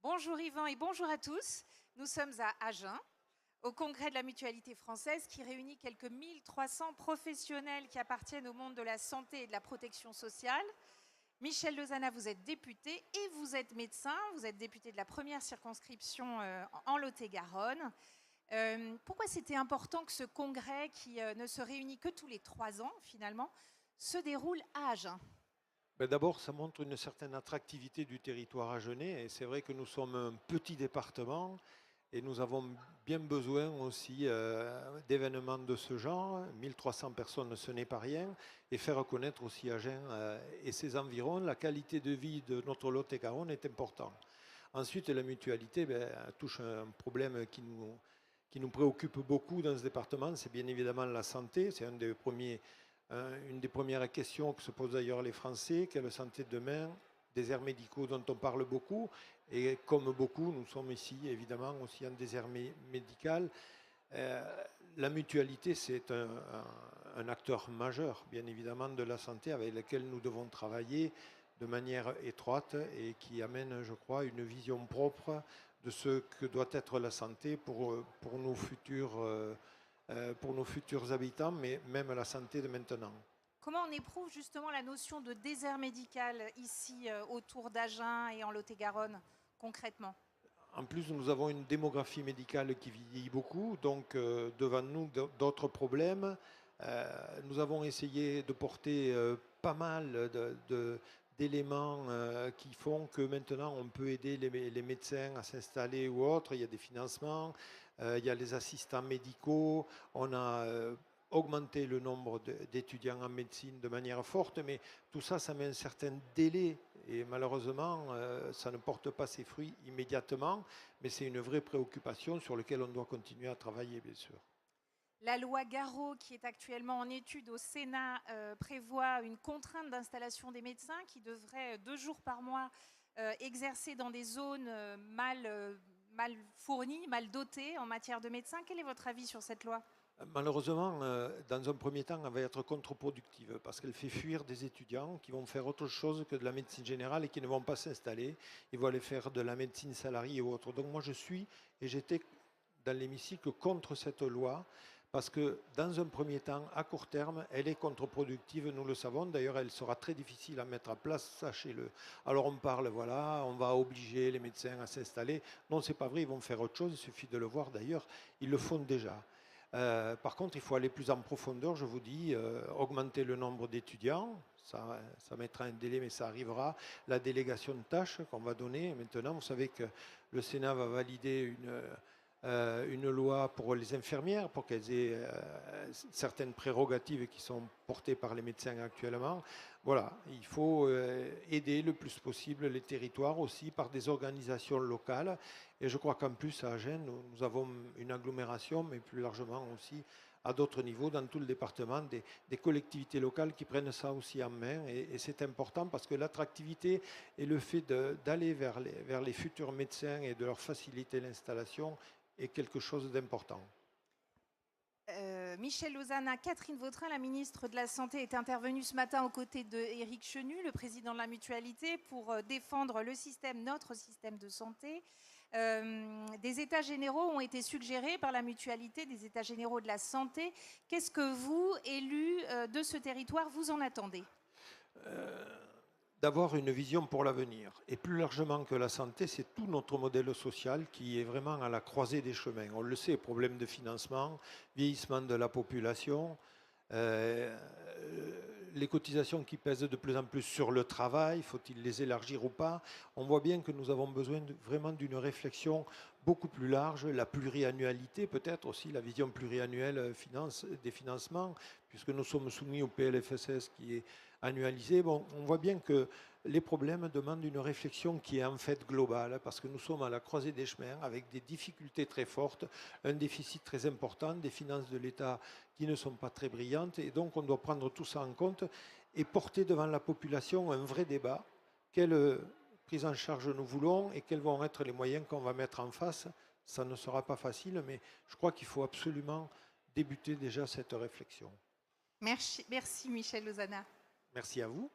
Bonjour Yvan et bonjour à tous. Nous sommes à Agen, au congrès de la Mutualité française qui réunit quelques 1300 professionnels qui appartiennent au monde de la santé et de la protection sociale. Michel Lozana, vous êtes député et vous êtes médecin. Vous êtes député de la première circonscription en Lot-et-Garonne. Pourquoi c'était important que ce congrès, qui ne se réunit que tous les 3 ans finalement, se déroule à Agen? D'abord, ça montre une certaine attractivité du territoire agenais. Et c'est vrai que nous sommes un petit département et nous avons bien besoin aussi d'événements de ce genre. 1300 personnes, ce n'est pas rien. Et faire connaître aussi Agen et ses environs. La qualité de vie de notre Lot-et-Garonne est importante. Ensuite, la mutualité touche un problème qui nous préoccupe beaucoup dans ce département. C'est bien évidemment la santé. C'est une des premières questions que se posent d'ailleurs les Français. Quelle santé de demain? Déserts médicaux dont on parle beaucoup. Et comme beaucoup, nous sommes ici évidemment aussi en désert médical. La mutualité, c'est un acteur majeur, bien évidemment, de la santé avec lequel nous devons travailler de manière étroite et qui amène, je crois, une vision propre de ce que doit être la santé pour nos futurs habitants, mais même la santé de maintenant. Comment on éprouve justement la notion de désert médical ici autour d'Agen et en Lot-et-Garonne concrètement? En plus, nous avons une démographie médicale qui vieillit beaucoup, donc devant nous d'autres problèmes. Nous avons essayé de porter pas mal d'éléments qui font que maintenant on peut aider les médecins à s'installer ou autres. Il y a des financements, il y a les assistants médicaux, on a augmenté le nombre d'étudiants en médecine de manière forte, mais tout ça, ça met un certain délai et malheureusement, ça ne porte pas ses fruits immédiatement, mais c'est une vraie préoccupation sur laquelle on doit continuer à travailler, bien sûr. La loi Garot, qui est actuellement en étude au Sénat, prévoit une contrainte d'installation des médecins qui devraient 2 jours par mois exercer dans des zones mal fournies, mal dotées en matière de médecins. Quel est votre avis sur cette loi? Malheureusement, dans un premier temps, elle va être contre-productive parce qu'elle fait fuir des étudiants qui vont faire autre chose que de la médecine générale et qui ne vont pas s'installer. Ils vont aller faire de la médecine salariée ou autre. Donc moi, je suis et j'étais dans l'hémicycle contre cette loi parce que dans un premier temps, à court terme, elle est contre-productive, nous le savons. D'ailleurs, elle sera très difficile à mettre en place, sachez-le. Alors on parle, voilà, on va obliger les médecins à s'installer. Non, c'est pas vrai, ils vont faire autre chose, il suffit de le voir d'ailleurs, ils le font déjà. Par contre, il faut aller plus en profondeur, je vous dis, augmenter le nombre d'étudiants, ça mettra un délai, mais ça arrivera. La délégation de tâches qu'on va donner maintenant, vous savez que le Sénat va valider une loi pour les infirmières, pour qu'elles aient certaines prérogatives qui sont portées par les médecins actuellement. Voilà, il faut aider le plus possible les territoires aussi par des organisations locales. Et je crois qu'en plus, à Agen, nous avons une agglomération, mais plus largement aussi à d'autres niveaux, dans tout le département, des collectivités locales qui prennent ça aussi en main. Et c'est important parce que l'attractivité et le fait d'aller vers les futurs médecins et de leur faciliter l'installation est quelque chose d'important. Michel Lozana, Catherine Vautrin, la ministre de la Santé, est intervenue ce matin aux côtés d'Éric Chenu, le président de la Mutualité, pour défendre notre système de santé. Des états généraux ont été suggérés par la Mutualité, des états généraux de la santé. Qu'est-ce que vous, élus de ce territoire, vous en attendez? D'avoir une vision pour l'avenir. Et plus largement que la santé, c'est tout notre modèle social qui est vraiment à la croisée des chemins. On le sait, problème de financement, vieillissement de la population, euh, les cotisations qui pèsent de plus en plus sur le travail, faut-il les élargir ou pas? On voit bien que nous avons besoin vraiment d'une réflexion beaucoup plus large, la pluriannualité peut-être aussi, la vision pluriannuelle des financements, puisque nous sommes soumis au PLFSS qui est annualisé. Bon, on voit bien que les problèmes demandent une réflexion qui est en fait globale, parce que nous sommes à la croisée des chemins avec des difficultés très fortes, un déficit très important, des finances de l'État qui ne sont pas très brillantes, et donc on doit prendre tout ça en compte et porter devant la population un vrai débat. Quelle prise en charge nous voulons et quels vont être les moyens qu'on va mettre en face? Ça ne sera pas facile, mais je crois qu'il faut absolument débuter déjà cette réflexion. Merci Michel Lozana. Merci à vous.